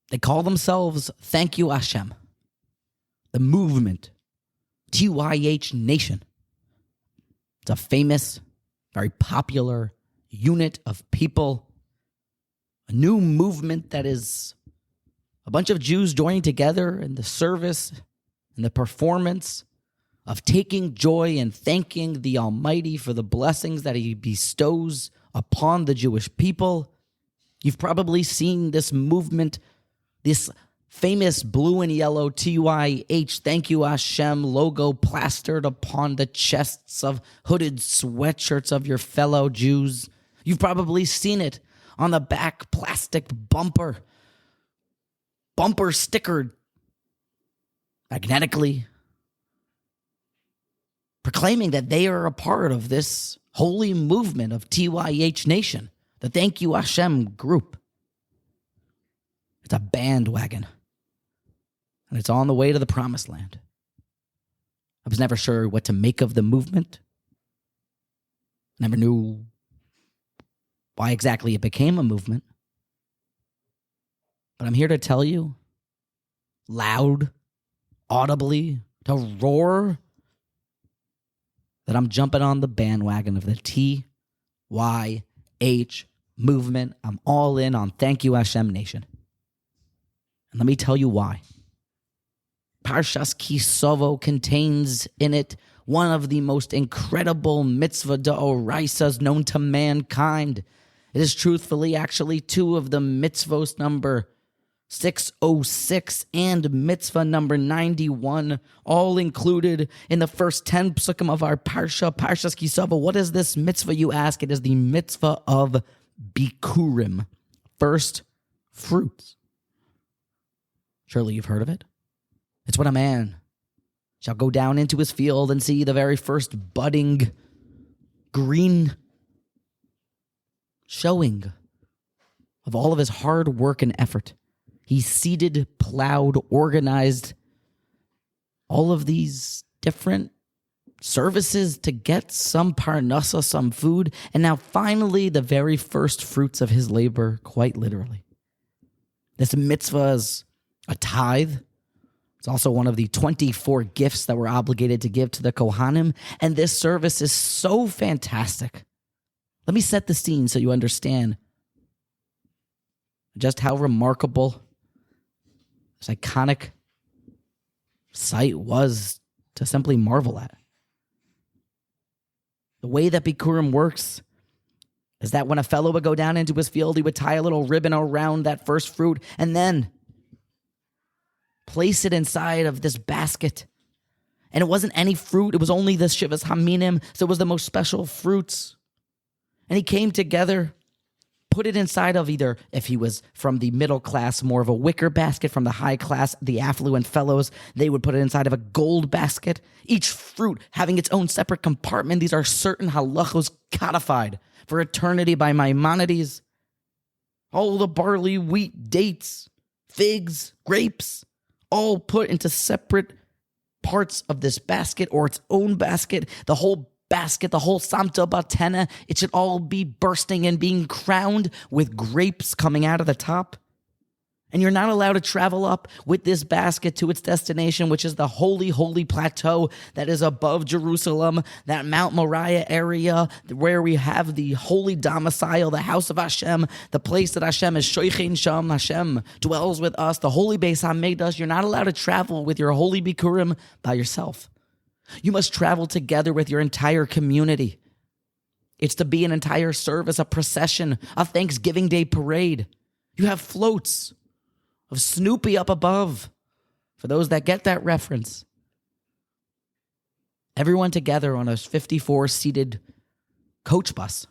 They call themselves Thank You Hashem. The movement, TYH Nation. It's a famous, very popular unit of people. A new movement that is a bunch of Jews joining together in the service and the performance of taking joy and thanking the Almighty for the blessings that He bestows upon the Jewish people. You've probably seen this movement, this famous blue and yellow TYH, Thank You Hashem logo plastered upon the chests of hooded sweatshirts of your fellow Jews. You've probably seen it on the back plastic bumper stickered magnetically, proclaiming that they are a part of this holy movement of TYH Nation, the Thank You Hashem group. It's a bandwagon, and it's on the way to the promised land. I was never sure what to make of the movement. Never knew why exactly it became a movement. But I'm here to tell you, loud, audibly, to roar, that I'm jumping on the bandwagon of the TYH movement. I'm all in on Thank You Hashem Nation. And let me tell you why. Parshas Ki Savo contains in it one of the most incredible mitzvah d'oraisas known to mankind. It is truthfully actually two of the mitzvos number 606 and mitzvah number 91, all included in the first 10 psukim of our parsha, Parshas Ki Savo. What is this mitzvah, you ask? It is the mitzvah of Bikurim, first fruits. Surely you've heard of it. It's when a man shall go down into his field and see the very first budding green showing of all of his hard work and effort. He seeded, plowed, organized all of these different services to get some parnasa, some food, and now finally the very first fruits of his labor, quite literally. This mitzvah is a tithe. It's also one of the 24 gifts that we're obligated to give to the Kohanim, and this service is so fantastic. Let me set the scene so you understand just how remarkable this iconic sight was to simply marvel at. The way that Bikurim works is that when a fellow would go down into his field, he would tie a little ribbon around that first fruit and then place it inside of this basket. And it wasn't any fruit. It was only the Shivas Haminim. So it was the most special fruits. And he came together, put it inside of either, if he was from the middle class, more of a wicker basket. From the high class, the affluent fellows, they would put it inside of a gold basket. Each fruit having its own separate compartment. These are certain halachos codified for eternity by Maimonides. All the barley, wheat, dates, figs, grapes, all put into separate parts of this basket or its own basket. The whole basket, the whole Samta Batena, it should all be bursting and being crowned with grapes coming out of the top. And you're not allowed to travel up with this basket to its destination, which is the holy, holy plateau that is above Jerusalem, that Mount Moriah area where we have the holy domicile, the house of Hashem, the place that Hashem is Shoichin Sham, Hashem dwells with us, the holy Beis HaMikdash. You're not allowed to travel with your holy Bikurim by yourself. You must travel together with your entire community. It's to be an entire service, a procession, a Thanksgiving Day parade. You have floats of Snoopy up above, for those that get that reference. Everyone together on a 54-seated coach bus.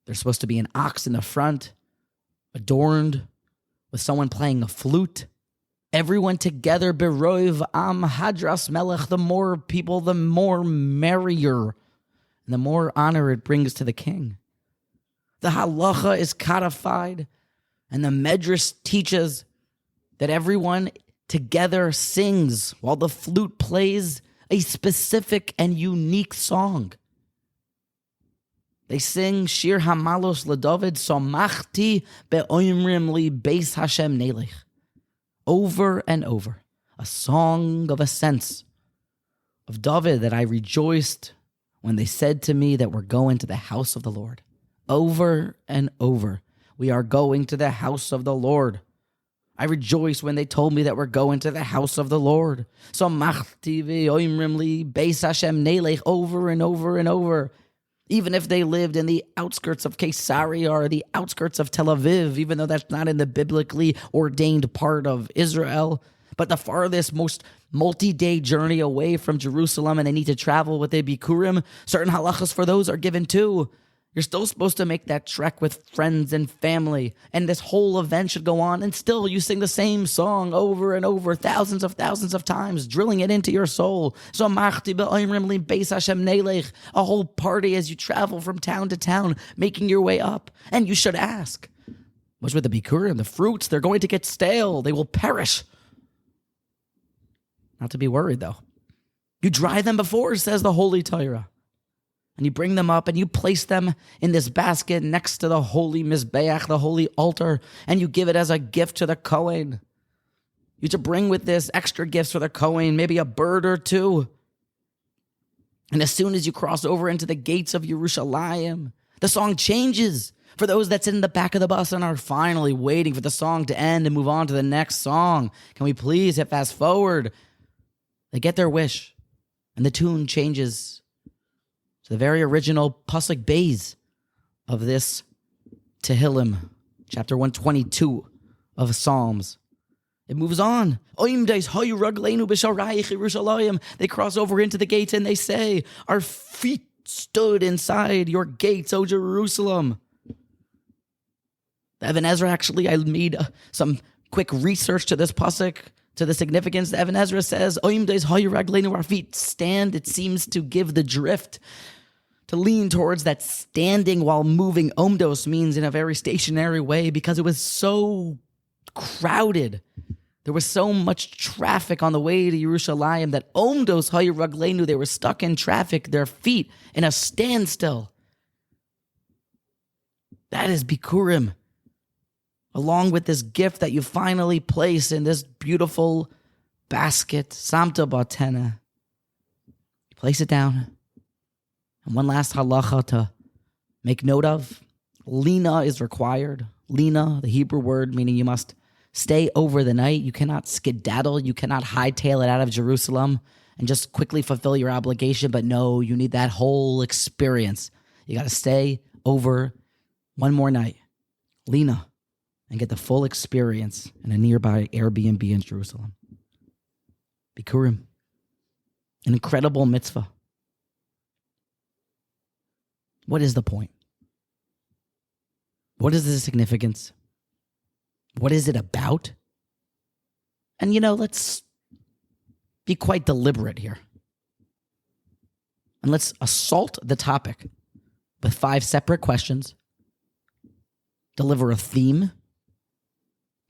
There's supposed to be an ox in the front, adorned with someone playing a flute. Everyone together, Beroiv Am Hadras Melech, the more people, the more merrier, and the more honor it brings to the king. The halacha is codified, and the Medrash teaches that everyone together sings while the flute plays a specific and unique song. They sing Shir Hamalos LeDavid, Somachti be'oimrim li Beis Hashem Nelech. over and over. A song of ascents of David, that I rejoiced when they said to me that we're going to the house of the Lord. Over and over, we are going to the house of the Lord. I rejoice when they told me that we're going to the house of the Lord. So machti v'oimrim li beis Hashem nelech, over and over and over. Even if they lived in the outskirts of Caesarea or the outskirts of Tel Aviv, even though that's not in the biblically ordained part of Israel, but the farthest, most multi-day journey away from Jerusalem, and they need to travel with a Bikurim, certain halachas for those are given too. You're still supposed to make that trek with friends and family, and this whole event should go on, and still you sing the same song over and over, thousands of times, drilling it into your soul. So a whole party as you travel from town to town, making your way up. And you should ask, what's with the Bikurim, the fruits? They're going to get stale. They will perish. Not to be worried, though. You dry them before, says the Holy Torah. And you bring them up and you place them in this basket next to the holy mizbeach, the holy altar, and you give it as a gift to the Kohen. You should bring with this extra gifts for the Kohen, maybe a bird or two. And as soon as you cross over into the gates of Yerushalayim, the song changes. For those that sit in the back of the bus and are finally waiting for the song to end and move on to the next song, can we please hit fast forward? They get their wish, and the tune changes to the very original Pasuk Beis of this Tehillim, chapter 122 of Psalms. It moves on. They cross over into the gates and they say, our feet stood inside your gates, O Jerusalem. The Even Ezra, actually, I made some quick research to this Pasuk, to the significance. The Even Ezra says, our feet stand. It seems to give the drift, to lean towards that standing while moving. Omdos means in a very stationary way, because it was so crowded. There was so much traffic on the way to Yerushalayim that Omdos hayu ragleinu, they were stuck in traffic, their feet in a standstill. That is Bikurim. Along with this gift that you finally place in this beautiful basket, Samta Batena. You place it down. And one last halacha to make note of. Lina is required. Lina, the Hebrew word, meaning you must stay over the night. You cannot skedaddle. You cannot hightail it out of Jerusalem and just quickly fulfill your obligation. But no, you need that whole experience. You got to stay over one more night. Lina. And get the full experience in a nearby Airbnb in Jerusalem. Bikurim. An incredible mitzvah. What is the point? What is the significance? What is it about? And let's be quite deliberate here. And let's assault the topic with 5 separate questions. Deliver a theme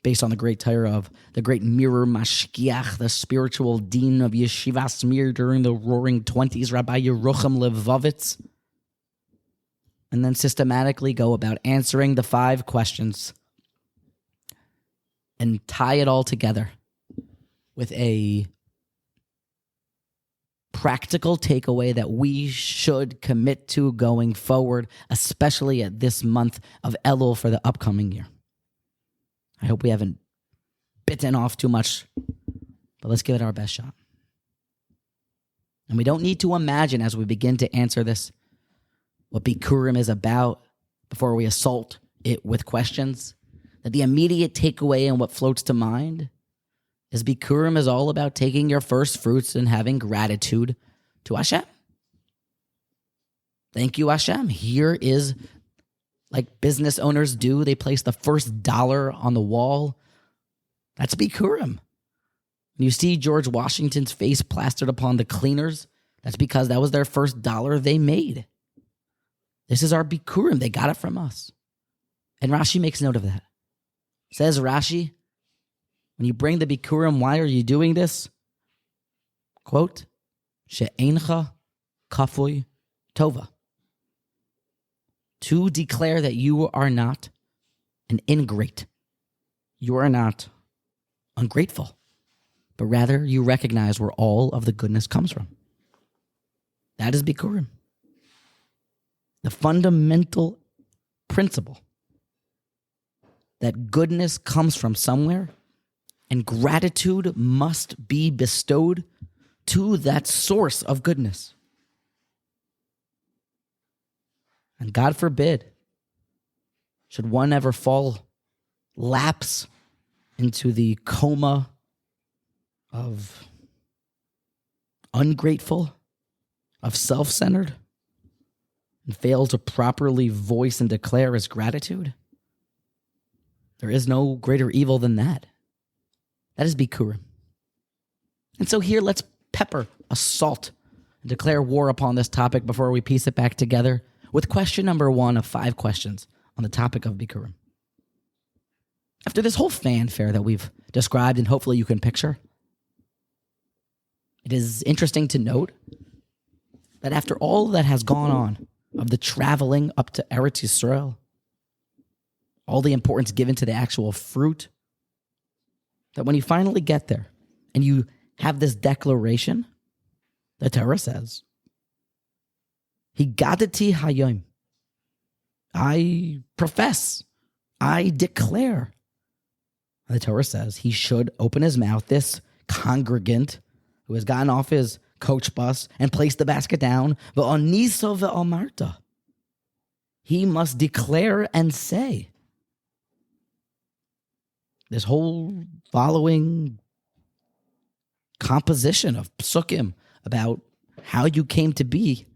based on the great Torah of the great mirror Mashkiach, the spiritual dean of Yeshivas Mir during the Roaring 20s, Rabbi Yerucham Levovitz. And then systematically go about answering the 5 questions and tie it all together with a practical takeaway that we should commit to going forward, especially at this month of Elul for the upcoming year. I hope we haven't bitten off too much, but let's give it our best shot. And we don't need to imagine as we begin to answer this what Bikurim is about before we assault it with questions, that the immediate takeaway and what floats to mind is Bikurim is all about taking your first fruits and having gratitude to Hashem. Thank you, Hashem. Here is, like business owners do, they place the first dollar on the wall. That's Bikurim. When you see George Washington's face plastered upon the cleaners, that's because that was their first dollar they made. This is our Bikurim. They got it from us. And Rashi makes note of that. Says Rashi, when you bring the Bikurim, why are you doing this? Quote, She'encha kafui tova. To declare that you are not an ingrate. You are not ungrateful, but rather you recognize where all of the goodness comes from. That is Bikurim. The fundamental principle that goodness comes from somewhere and gratitude must be bestowed to that source of goodness. And God forbid, should one ever lapse into the coma of ungrateful, of self-centered, and fail to properly voice and declare his gratitude, there is no greater evil than that. That is Bikurim. And so here, let's pepper, assault, and declare war upon this topic before we piece it back together with question number 1 of 5 questions on the topic of Bikurim. After this whole fanfare that we've described and hopefully you can picture, it is interesting to note that after all that has gone on, of the traveling up to Eretz Yisrael, all the importance given to the actual fruit, that when you finally get there and you have this declaration, the Torah says, Higadati hayom, I profess, I declare. The Torah says he should open his mouth, this congregant who has gotten off his coach bus and placed the basket down, V'oniso ve'omarta. He must declare and say. This whole following composition of psukim about how you came to be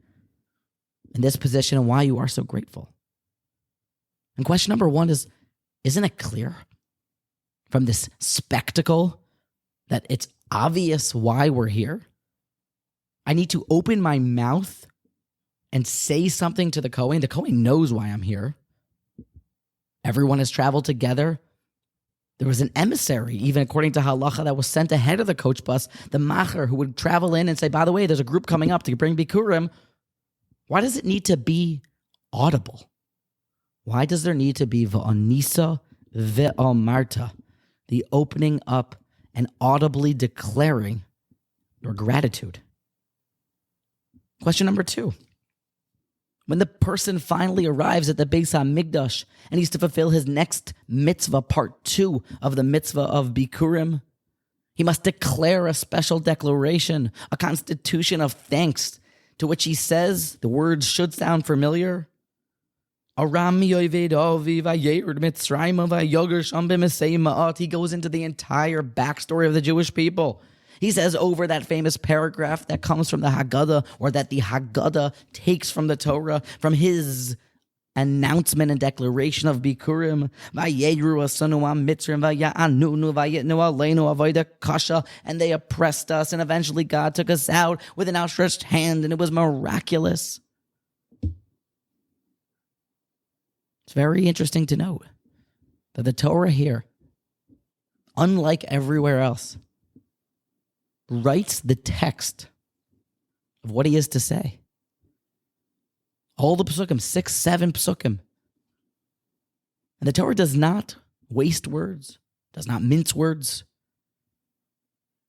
in this position and why you are so grateful. And question number 1 is, isn't it clear from this spectacle that it's obvious why we're here? I need to open my mouth and say something to the Kohen. The Kohen knows why I'm here. Everyone has traveled together. There was an emissary, even according to halacha, that was sent ahead of the coach bus, the macher, who would travel in and say, by the way, there's a group coming up to bring Bikurim. Why does it need to be audible? Why does there need to be v'onisa ve'omarta, the opening up and audibly declaring your gratitude? Question number 2. When the person finally arrives at the Beis HaMikdash and he's to fulfill his next mitzvah, part 2 of the mitzvah of Bikurim, he must declare a special declaration, a constitution of thanks, to which he says, the words should sound familiar, he goes into the entire backstory of the Jewish people. He says over that famous paragraph that comes from the Haggadah, or that the Haggadah takes from the Torah, from his announcement and declaration of Bikurim, and they oppressed us, and eventually God took us out with an outstretched hand, and it was miraculous. It's very interesting to note that the Torah here, unlike everywhere else, writes the text of what he is to say. All the psukim, 6, 7 psukim. And the Torah does not waste words, does not mince words.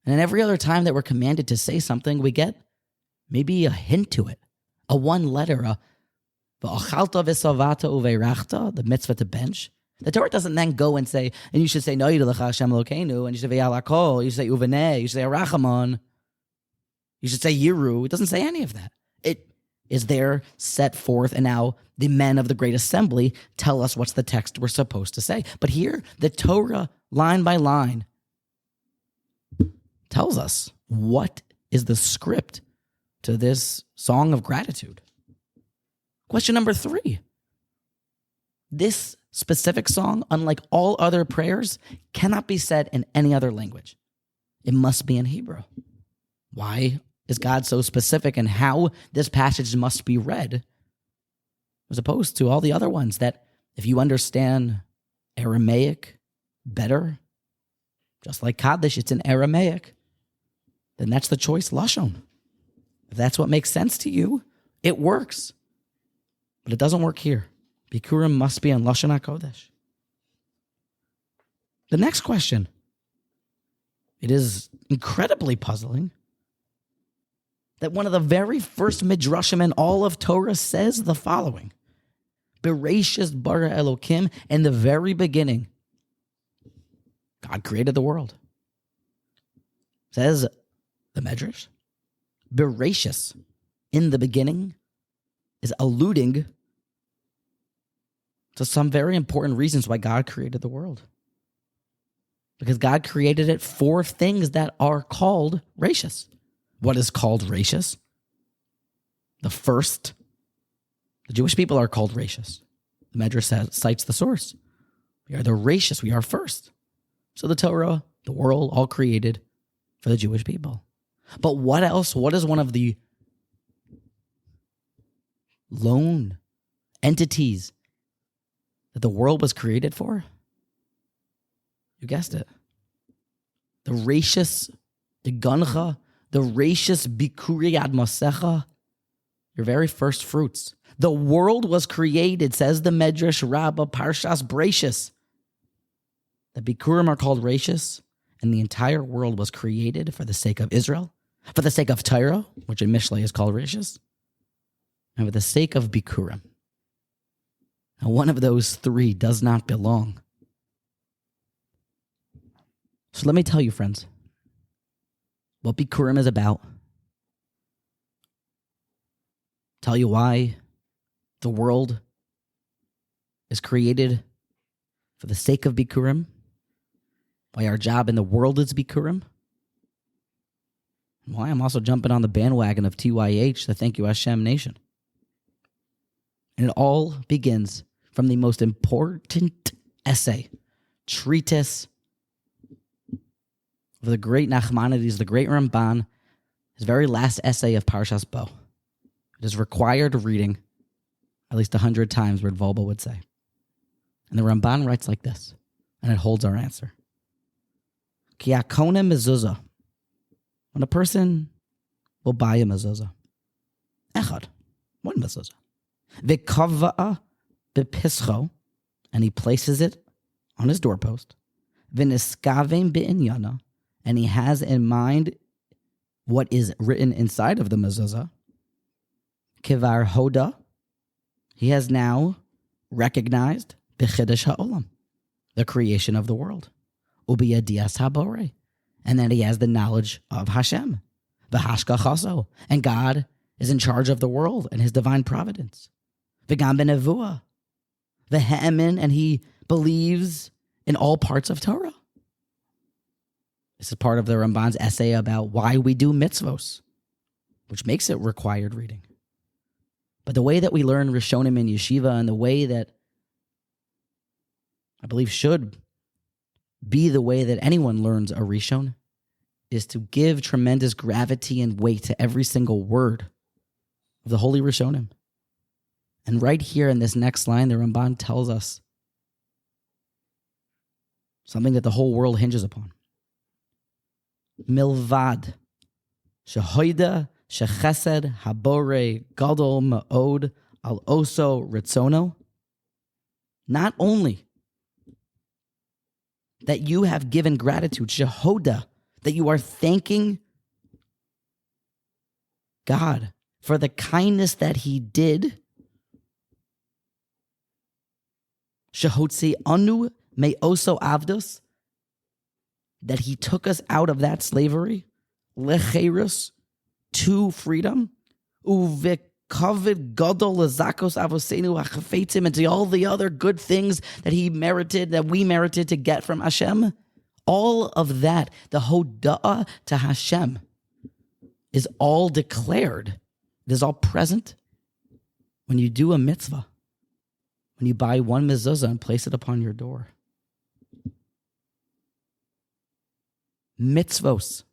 And every other time that we're commanded to say something, we get maybe a hint to it, a one letter, v'achalta v'savata uveirachta, the mitzvah to bench. The Torah doesn't then go and say, and you should say, Noida l'cha Hashem Elokeinu, and you should say, V'yalakol, you should say, Uveneh, you should say, Arachamon, you should say, Yiru. It doesn't say any of that. It is there set forth, and now the men of the great assembly tell us what's the text we're supposed to say. But here, the Torah, line by line, tells us what is the script to this song of gratitude. Question number 3. This specific song, unlike all other prayers, cannot be said in any other language. It must be in Hebrew. Why is God so specific in how this passage must be read, as opposed to all the other ones that, if you understand Aramaic better, just like Kaddish, it's in Aramaic, then that's the choice lashon. If that's what makes sense to you, it works. But it doesn't work here. Bikurim must be in Lashon HaKodesh. The next question it is incredibly puzzling that one of the very first midrashim in all of Torah says the following. Bereshis bara Elokim, in the very beginning, God created the world. Says the Medrash, Bereshis, in the beginning, is alluding to some very important reasons why God created the world. Because God created it for things that are called rashis. What is called rashis? The Jewish people are called rashis. The Medrash cites the source. We are the rashis, we are first. So the Torah, the world, all created for the Jewish people. But what else? What is one of the lone entities that the world was created for? You guessed it. The rashis, the gancha, the rashis bikuri ad masecha, your very first fruits. The world was created, says the Medrash Rabba, Parshas Brachis. The Bikurim are called rashis, and the entire world was created for the sake of Israel, for the sake of Torah, which in Mishlei is called rashis, and for the sake of Bikurim. Now, one of those three does not belong. So let me tell you, friends, what Bikurim is about. Tell you why the world is created for the sake of Bikurim, why our job in the world is Bikurim, and why I'm also jumping on the bandwagon of TYH, the Thank You Hashem Nation. And it all begins from the most important essay, treatise of the great Nachmanides, the great Ramban, his very last essay of Parshas Bo. It is required reading at least 100 times, Red Volba would say. And the Ramban writes like this, and it holds our answer. Ki akone mezuzah. When a person will buy a mezuzah, echad, one mezuzah, v'kava'a bepischo, and he places it on his doorpost, v'niskavim be'inyana, and he has in mind what is written inside of the mezuzah, kivar hoda, he has now recognized b'chidash ha'olam, the creation of the world, ubiyadias habore, and then he has the knowledge of Hashem, v'hashgachaso, and God is in charge of the world and his divine providence, v'gam b'nevuah, v'he'emin, and he believes in all parts of Torah. This is part of the Ramban's essay about why we do mitzvos, which makes it required reading. But the way that we learn Rishonim in yeshiva, and the way that I believe should be the way that anyone learns a Rishon, is to give tremendous gravity and weight to every single word of the Holy Rishonim. And right here in this next line, the Ramban tells us something that the whole world hinges upon. Milvad, shehoida, shechesed, habore, gadol ma'od, al oso ritzono. Not only that you have given gratitude, shehoda, that you are thanking God for the kindness that he did. Shehotzi anu me oso avdos, that he took us out of that slavery, lecherus, to freedom, uvekavid gadol lezakos avosenu hachafetzim, and to all the other good things that he merited, that we merited to get from Hashem. All of that, the hoda'ah to Hashem, is all declared. It is all present when you do a mitzvah, when you buy one mezuzah and place it upon your door. Mitzvos,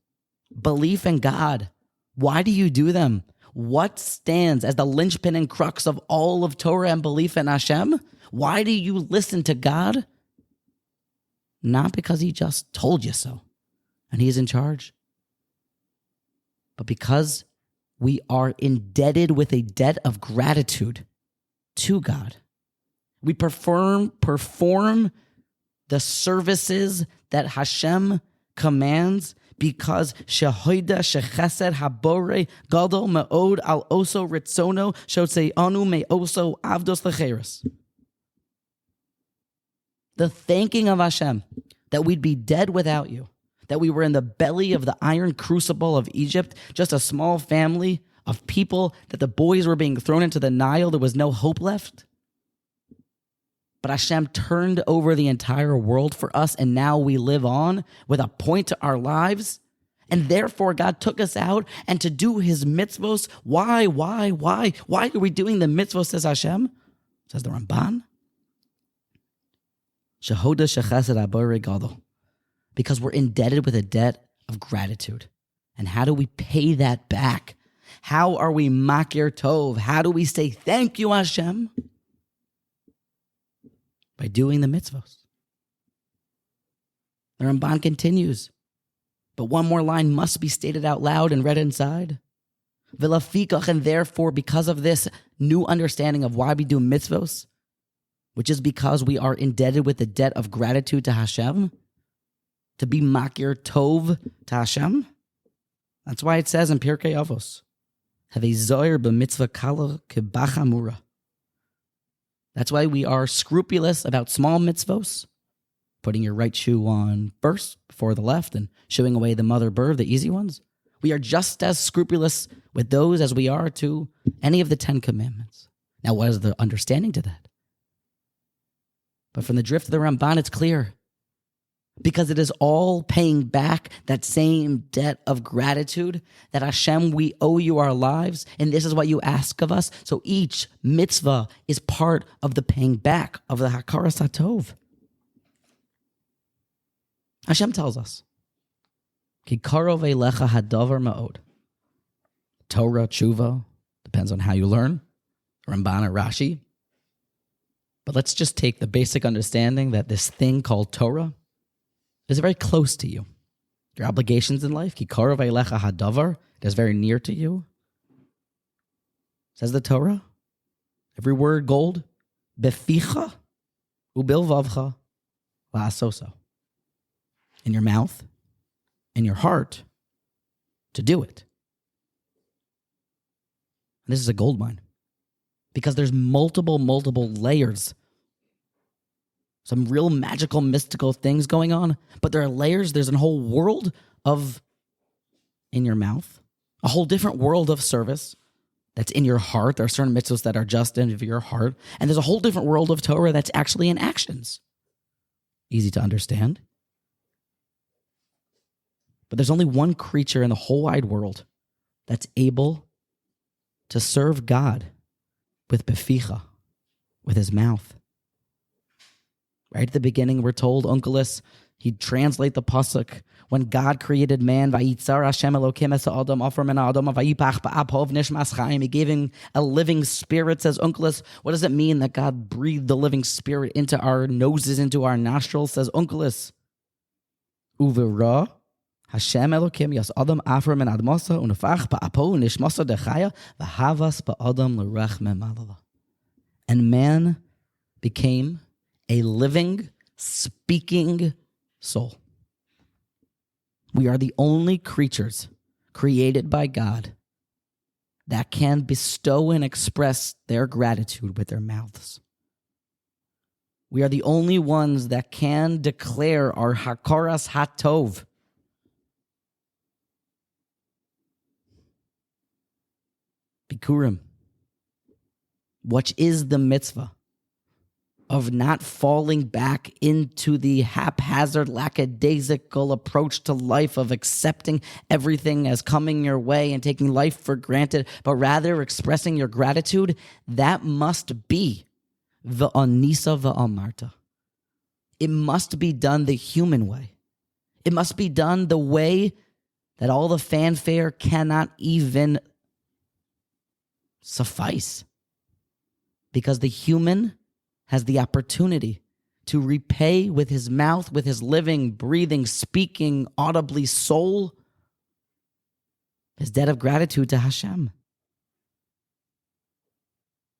belief in God. Why do you do them? What stands as the linchpin and crux of all of Torah and belief in Hashem? Why do you listen to God? Not because he just told you so and he's in charge, but because we are indebted with a debt of gratitude to God. We perform the services that Hashem commands because shehoida shechesed habore gadol meod al oso ritzono shotzeianu me oso avdos lecheres. The thanking of Hashem that we'd be dead without you, that we were in the belly of the iron crucible of Egypt, just a small family of people, that the boys were being thrown into the Nile, there was no hope left. But Hashem turned over the entire world for us, and now we live on with a point to our lives. And therefore, God took us out and to do his mitzvos. Why? Why are we doing the mitzvos, says Hashem? Says the Ramban. Shehoda shechesed habore gadol. Because we're indebted with a debt of gratitude. And how do we pay that back? How are we makir tov? How do we say thank you, Hashem? By doing the mitzvos. The Ramban continues, but one more line must be stated out loud and read inside. V'lafikach, and therefore, because of this new understanding of why we do mitzvos, which is because we are indebted with the debt of gratitude to Hashem, to be makir tov to Hashem. That's why it says in Pirkei Avos, have a zoyer b'mitzvah kala kebachamura. That's why we are scrupulous about small mitzvos, putting your right shoe on first before the left and shooing away the mother bird, the easy ones. We are just as scrupulous with those as we are to any of the 10 commandments. Now, what is the understanding to that? But from the drift of the Ramban, it's clear. Because it is all paying back that same debt of gratitude that Hashem, we owe you our lives, and this is what you ask of us. So each mitzvah is part of the paying back of the Hakaras Hatov. Hashem tells us, Ki karov elecha hadavar ma'od. Torah, tshuva, depends on how you learn, Ramban or Rashi. But let's just take the basic understanding that this thing called Torah is very close to you. Your obligations in life, Ki karov elecha hadavar, it is very near to you. Says the Torah, every word gold, beficha ubilvavcha la'asoso. In your mouth, in your heart, to do it. And this is a gold mine. Because there's multiple layers. Some real magical, mystical things going on. But there are layers. There's a whole world of in your mouth. A whole different world of service that's in your heart. There are certain mitzvahs that are just in your heart. And there's a whole different world of Torah that's actually in actions. Easy to understand. But there's only one creature in the whole wide world that's able to serve God with beficha, with his mouth. Right at the beginning, we're told, Unkelis, he'd translate the pasuk, when God created man, Vayitzar Hashem Elokim es ha'adam afar min ha'adam vayipach ba'apov nishmas chaim. He gave him a living spirit, says Unkelis. What does it mean that God breathed the living spirit into our noses, into our nostrils, says Unkelis? Uvera Hashem Elokim yas adam afar min admasa unafach ba'apo nishmasa dechaya v'havas ba'adam l'rech memalala. And man became a living, speaking soul. We are the only creatures created by God that can bestow and express their gratitude with their mouths. We are the only ones that can declare our Hakaras Hatov. Bikurim, which is the mitzvah of not falling back into the haphazard, lackadaisical approach to life of accepting everything as coming your way and taking life for granted, but rather expressing your gratitude. That must be v'anisa v'amarta. It must be done the human way. It must be done the way that all the fanfare cannot even suffice. Because the human has the opportunity to repay with his mouth, with his living, breathing, speaking, audibly soul, his debt of gratitude to Hashem.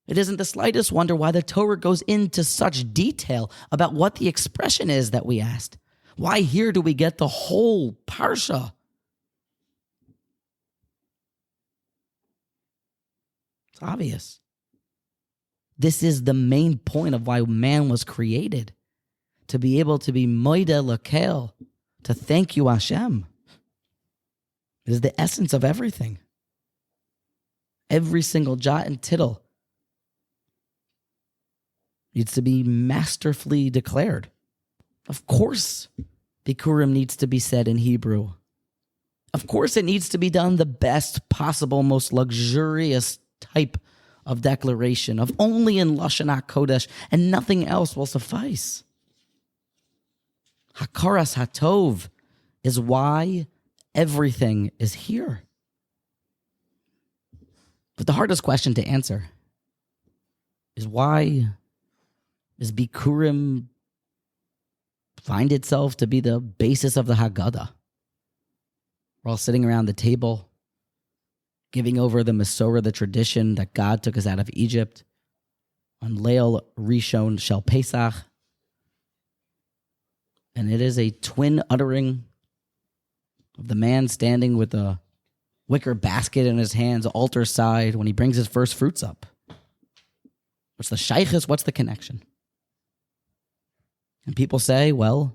It isn't the slightest wonder why the Torah goes into such detail about what the expression is that we asked. Why here do we get the whole parsha? It's obvious. This is the main point of why man was created. To be able to be moide lakel, to thank you Hashem. It is the essence of everything. Every single jot and tittle needs to be masterfully declared. Of course, Bikurim needs to be said in Hebrew. Of course, it needs to be done the best possible, most luxurious type of declaration, of only in Lashon HaKodesh, and nothing else will suffice. Hakaras Hatov is why everything is here. But the hardest question to answer is why does Bikurim find itself to be the basis of the Haggadah? We're all sitting around the table, giving over the Masorah, the tradition that God took us out of Egypt, on Leil Rishon Shel Pesach. And it is a twin uttering of the man standing with a wicker basket in his hands, altar side, when he brings his first fruits up. What's the shaykhus? What's the connection? And people say, well,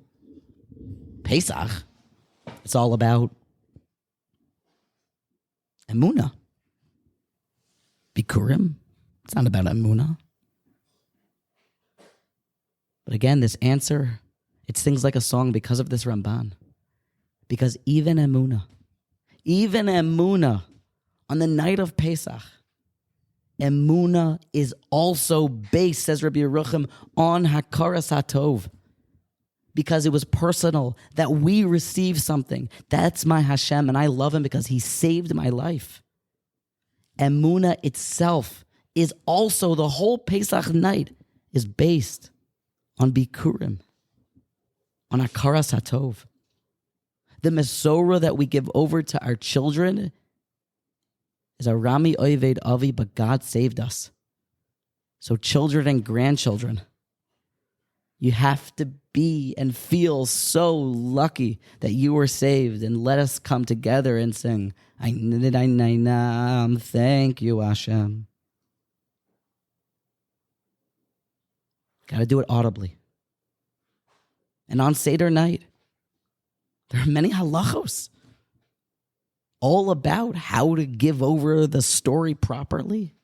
Pesach, it's all about emunah. Bikurim, it's not about emunah. But again, this answer, it sings like a song because of this Ramban. Because even emunah on the night of Pesach, emunah is also based, says Rabbi Yerucham, on Hakaras Hatov. Because it was personal, that we receive something. That's my Hashem, and I love him because he saved my life. Emunah itself is also, the whole Pesach night is based on Bikurim, on Hakaras Hatov. The Masorah that we give over to our children is a Rami Oived Avi, but God saved us. So children and grandchildren, you have to be and feel so lucky that you were saved, and let us come together and sing, thank you, Hashem. Got to do it audibly. And on Seder night, there are many halachos all about how to give over the story properly.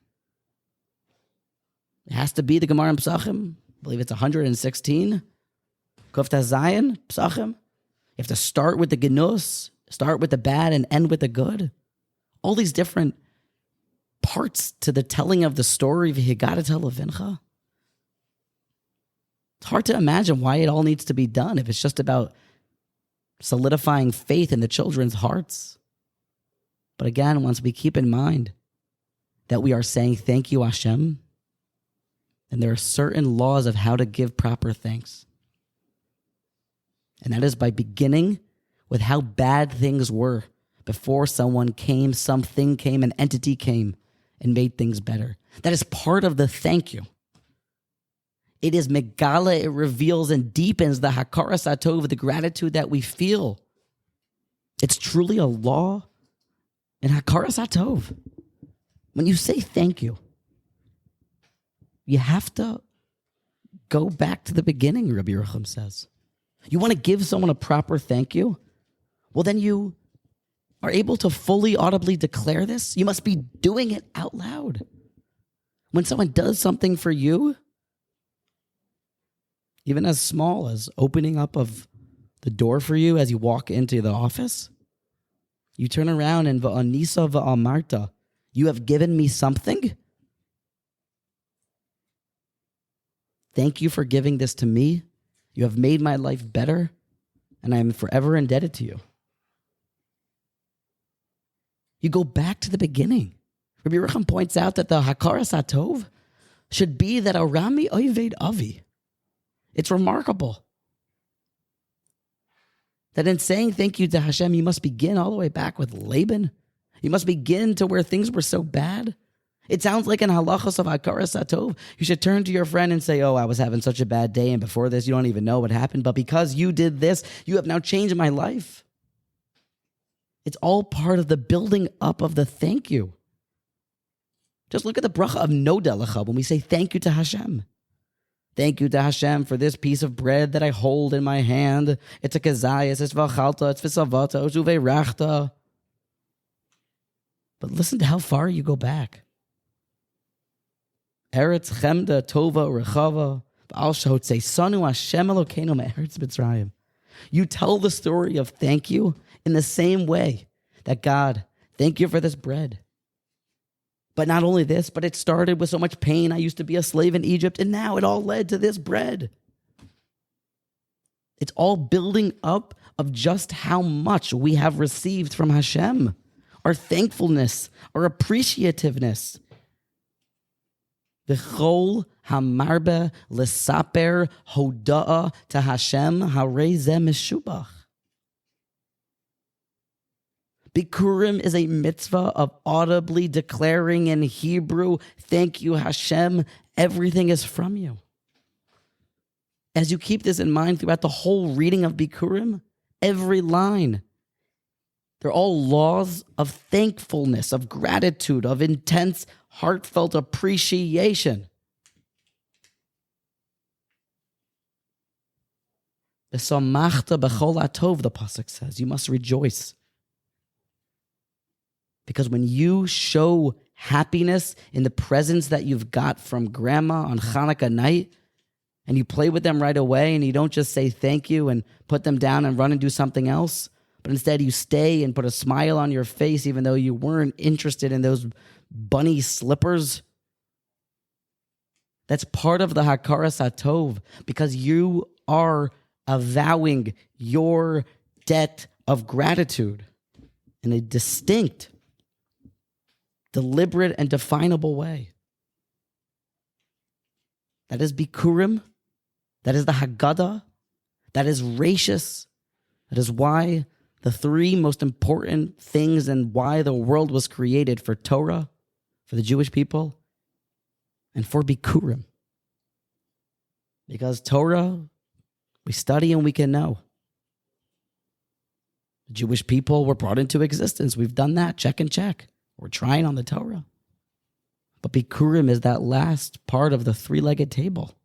It has to be the Gemara in Psachim. I believe it's 116. Kufta Zion, Psachim. You have to start with the genus, start with the bad, and end with the good. All these different parts to the telling of the story of V'higadat Levincha. It's hard to imagine why it all needs to be done if it's just about solidifying faith in the children's hearts. But again, once we keep in mind that we are saying thank you, Hashem, and there are certain laws of how to give proper thanks. And that is by beginning with how bad things were before something came, an entity came and made things better. That is part of the thank you. It is megala, it reveals and deepens the Hakaras Hatov, the gratitude that we feel. It's truly a law in Hakaras Hatov. When you say thank you, you have to go back to the beginning, Rabbi Yerucham says. You want to give someone a proper thank you? Well, then you are able to fully audibly declare this. You must be doing it out loud. When someone does something for you, even as small as opening up of the door for you as you walk into the office, you turn around and va'anisa va'amarta, you have given me something. Thank you for giving this to me. You have made my life better, and I am forever indebted to you. You go back to the beginning. Rabbi Yerucham points out that the Hakaras Hatov should be that a Rami Oived Avi. It's remarkable that in saying thank you to Hashem, you must begin all the way back with Laban. You must begin to where things were so bad. It sounds like in halachos of Hakaras Hatov, you should turn to your friend and say, oh, I was having such a bad day, and before this, you don't even know what happened, but because you did this, you have now changed my life. It's all part of the building up of the thank you. Just look at the bracha of Nodelecha when we say thank you to Hashem. Thank you to Hashem for this piece of bread that I hold in my hand. It's a kezayis, it's v'achalta, it's v'savata, it's uveirachta. But listen to how far you go back. Eretz chemda tova rechava v'al shehotzei sanu Hashem Elokeinu me'eretz Mitzrayim. You tell the story of thank you in the same way that God, thank you for this bread. But not only this, but it started with so much pain. I used to be a slave in Egypt, and now it all led to this bread. It's all building up of just how much we have received from Hashem. Our thankfulness, our appreciativeness. V'chol hamarbe l'saper hoda'a to Hashem harei zeh meshubach. Bikurim is a mitzvah of audibly declaring in Hebrew, thank you Hashem, everything is from you. As you keep this in mind throughout the whole reading of Bikurim, every line, they're all laws of thankfulness, of gratitude, of intense, heartfelt appreciation. V'samachta b'chol hatov, the pasuk says, you must rejoice. Because when you show happiness in the presents that you've got from grandma on Hanukkah night, and you play with them right away, and you don't just say thank you and put them down and run and do something else, but instead you stay and put a smile on your face even though you weren't interested in those bunny slippers, that's part of the Hakaras Hatov, because you are avowing your debt of gratitude in a distinct, deliberate, and definable way. That is Bikurim. That is the Haggadah. That is Rashis. That is why the three most important things and why the world was created for Torah, for the Jewish people, and for Bikurim. Because Torah, we study and we can know. The Jewish people were brought into existence. We've done that, check and check. We're trying on the Torah. But Bikurim is that last part of the three-legged table.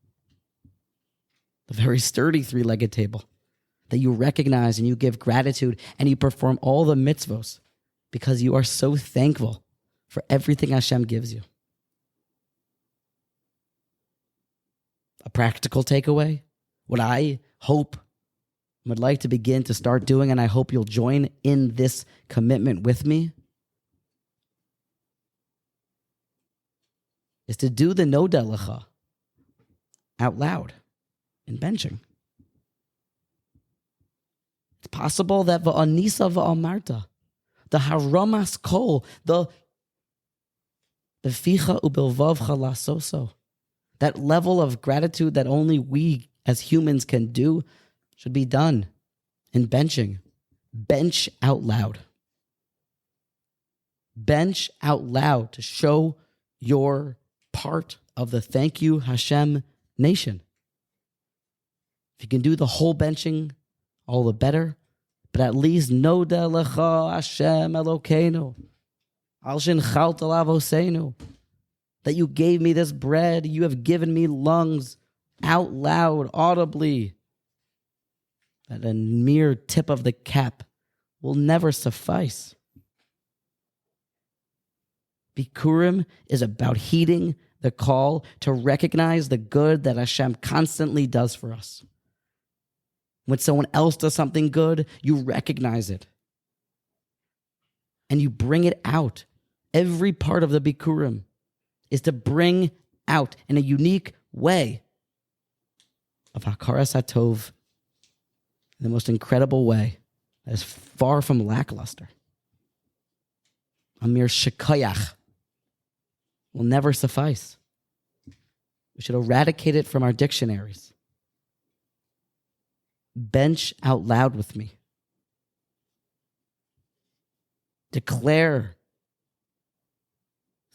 The very sturdy three-legged table that you recognize and you give gratitude and you perform all the mitzvos because you are so thankful for everything Hashem gives you. A practical takeaway, what I hope and would like to begin to start doing, and I hope you'll join in this commitment with me, is to do the Nodelecha out loud in benching. It's possible that va'anisa va'amarta, the haramas kol, the ficha ubilvavcha lasoso, that level of gratitude that only we as humans can do should be done in benching. Bench out loud. Bench out loud to show your part of the thank you Hashem nation. If you can do the whole benching, all the better. But at least Noda lecha Hashem Elokeinu al shenchalta l'avoseinu, that you gave me this bread, you have given me lungs, out loud, audibly. That a mere tip of the cap will never suffice. Bikurim is about heeding the call to recognize the good that Hashem constantly does for us. When someone else does something good, you recognize it. And you bring it out. Every part of the Bikurim is to bring out in a unique way of Hakaras Hatov in the most incredible way that is far from lackluster. A mere shekayach will never suffice. We should eradicate it from our dictionaries. Bench out loud with me. Declare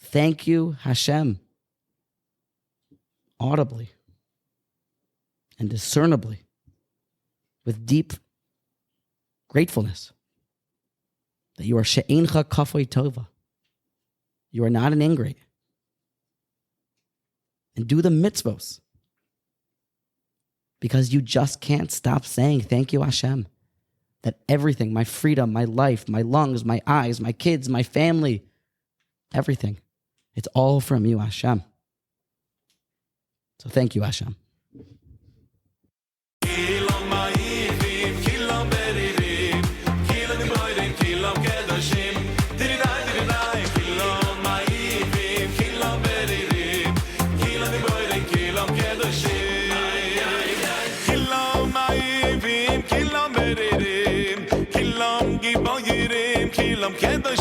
Thank you, Hashem, audibly and discernibly, with deep gratefulness that you are she'encha kafoi tova. You are not an ingrate. And do the mitzvos, because you just can't stop saying thank you, Hashem, that everything, my freedom, my life, my lungs, my eyes, my kids, my family, everything, it's all from you, Hashem. So thank you, Hashem. Kilam